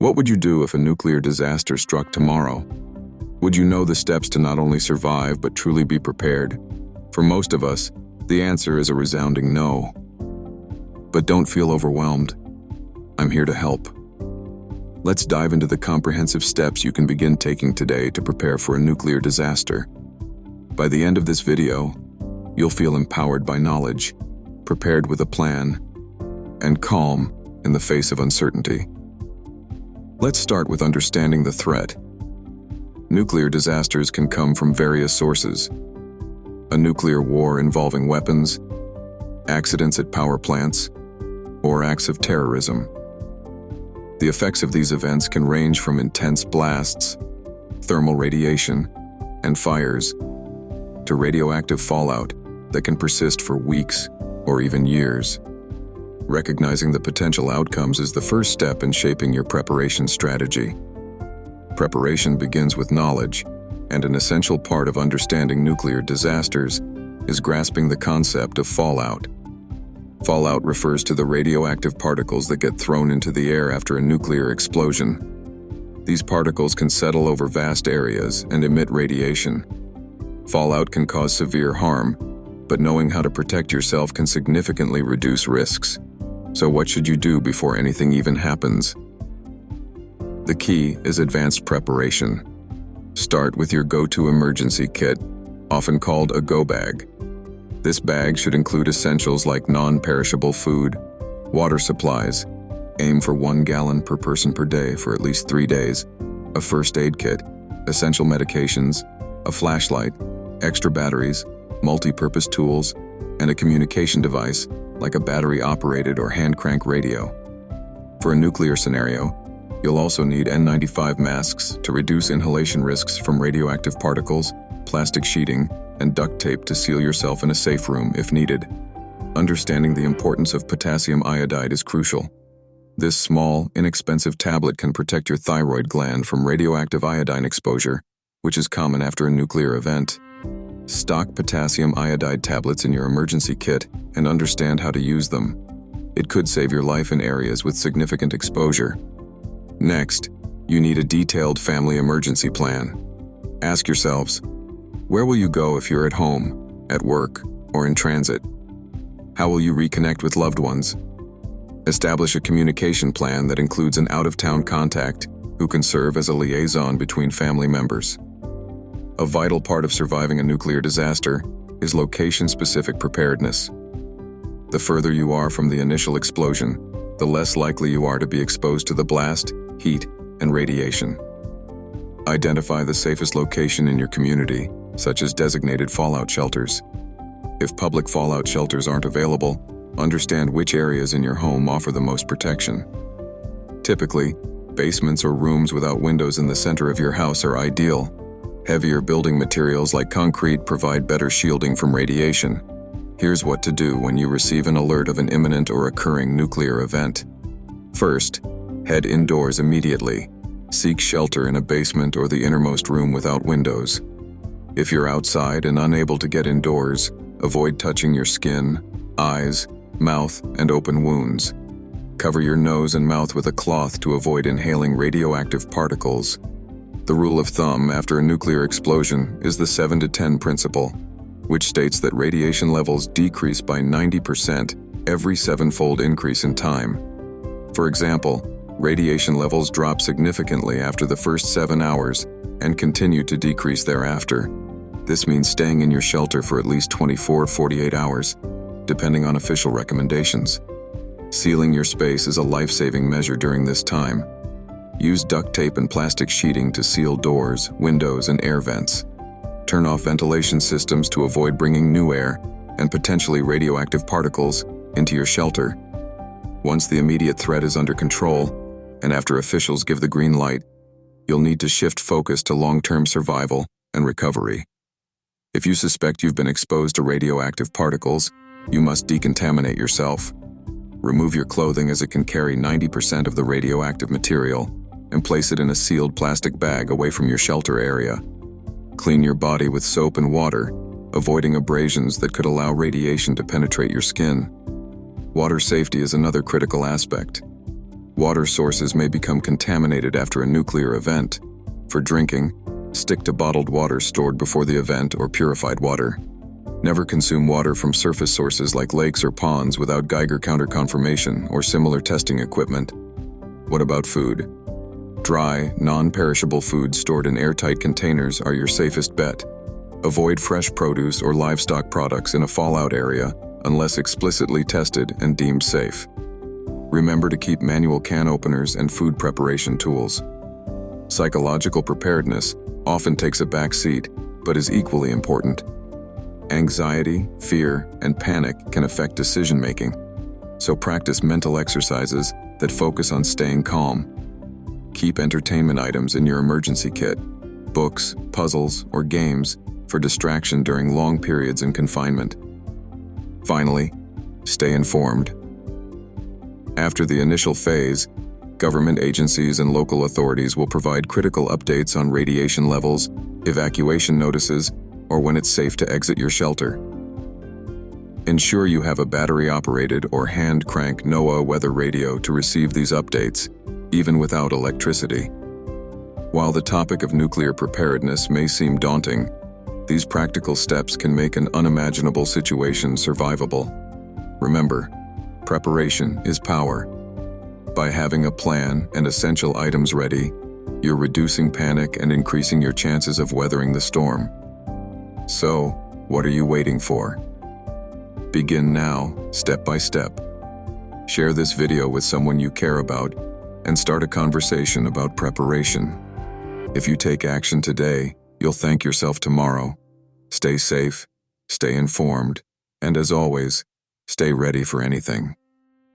What would you do if a nuclear disaster struck tomorrow? Would you know the steps to not only survive but truly be prepared? For most of us, the answer is a resounding no. But don't feel overwhelmed. I'm here to help. Let's dive into the comprehensive steps you can begin taking today to prepare for a nuclear disaster. By the end of this video, you'll feel empowered by knowledge, prepared with a plan, and calm in the face of uncertainty. Let's start with understanding the threat. Nuclear disasters can come from various sources. A nuclear war involving weapons, accidents at power plants, or acts of terrorism. The effects of these events can range from intense blasts, thermal radiation, and fires, to radioactive fallout that can persist for weeks or even years. Recognizing the potential outcomes is the first step in shaping your preparation strategy. Preparation begins with knowledge, and an essential part of understanding nuclear disasters is grasping the concept of fallout. Fallout refers to the radioactive particles that get thrown into the air after a nuclear explosion. These particles can settle over vast areas and emit radiation. Fallout can cause severe harm, but knowing how to protect yourself can significantly reduce risks. So what should you do before anything even happens? The key is advanced preparation. Start with your go-to emergency kit, often called a go bag. This bag should include essentials like non-perishable food, water supplies, aim for 1 gallon per person per day for at least 3 days, a first aid kit, essential medications, a flashlight, extra batteries, multi-purpose tools, and a communication device like a battery-operated or hand-crank radio. For a nuclear scenario, you'll also need N95 masks to reduce inhalation risks from radioactive particles, plastic sheeting, and duct tape to seal yourself in a safe room if needed. Understanding the importance of potassium iodide is crucial. This small, inexpensive tablet can protect your thyroid gland from radioactive iodine exposure, which is common after a nuclear event. Stock potassium iodide tablets in your emergency kit and understand how to use them. It could save your life in areas with significant exposure. Next, you need a detailed family emergency plan. Ask yourselves, where will you go if you're at home, at work, or in transit? How will you reconnect with loved ones? Establish a communication plan that includes an out-of-town contact who can serve as a liaison between family members. A vital part of surviving a nuclear disaster is location-specific preparedness. The further you are from the initial explosion, the less likely you are to be exposed to the blast, heat, and radiation. Identify the safest location in your community, such as designated fallout shelters. If public fallout shelters aren't available, understand which areas in your home offer the most protection. Typically, basements or rooms without windows in the center of your house are ideal. Heavier building materials like concrete provide better shielding from radiation. Here's what to do when you receive an alert of an imminent or occurring nuclear event. First, head indoors immediately. Seek shelter in a basement or the innermost room without windows. If you're outside and unable to get indoors, avoid touching your skin, eyes, mouth, and open wounds. Cover your nose and mouth with a cloth to avoid inhaling radioactive particles. The rule of thumb after a nuclear explosion is the 7 to 10 principle, which states that radiation levels decrease by 90% every 7-fold increase in time. For example, radiation levels drop significantly after the first 7 hours and continue to decrease thereafter. This means staying in your shelter for at least 24-48 hours, depending on official recommendations. Sealing your space is a life-saving measure during this time. Use duct tape and plastic sheeting to seal doors, windows, and air vents. Turn off ventilation systems to avoid bringing new air and potentially radioactive particles into your shelter. Once the immediate threat is under control, and after officials give the green light, you'll need to shift focus to long-term survival and recovery. If you suspect you've been exposed to radioactive particles, you must decontaminate yourself. Remove your clothing as it can carry 90% of the radioactive material and place it in a sealed plastic bag away from your shelter area. Clean your body with soap and water, avoiding abrasions that could allow radiation to penetrate your skin. Water safety is another critical aspect. Water sources may become contaminated after a nuclear event. For drinking, stick to bottled water stored before the event or purified water. Never consume water from surface sources like lakes or ponds without Geiger counter confirmation or similar testing equipment. What about food? Dry, non-perishable foods stored in airtight containers are your safest bet. Avoid fresh produce or livestock products in a fallout area unless explicitly tested and deemed safe. Remember to keep manual can openers and food preparation tools. Psychological preparedness often takes a back seat, but is equally important. Anxiety, fear, and panic can affect decision-making, so practice mental exercises that focus on staying calm. Keep entertainment items in your emergency kit, books, puzzles, or games for distraction during long periods in confinement. Finally, stay informed. After the initial phase, government agencies and local authorities will provide critical updates on radiation levels, evacuation notices, or when it's safe to exit your shelter. Ensure you have a battery-operated or hand-crank NOAA weather radio to receive these updates, even without electricity. While the topic of nuclear preparedness may seem daunting, these practical steps can make an unimaginable situation survivable. Remember, preparation is power. By having a plan and essential items ready, you're reducing panic and increasing your chances of weathering the storm. So, what are you waiting for? Begin now, step by step. Share this video with someone you care about and start a conversation about preparation. If you take action today, you'll thank yourself tomorrow. Stay safe, stay informed, and as always, stay ready for anything.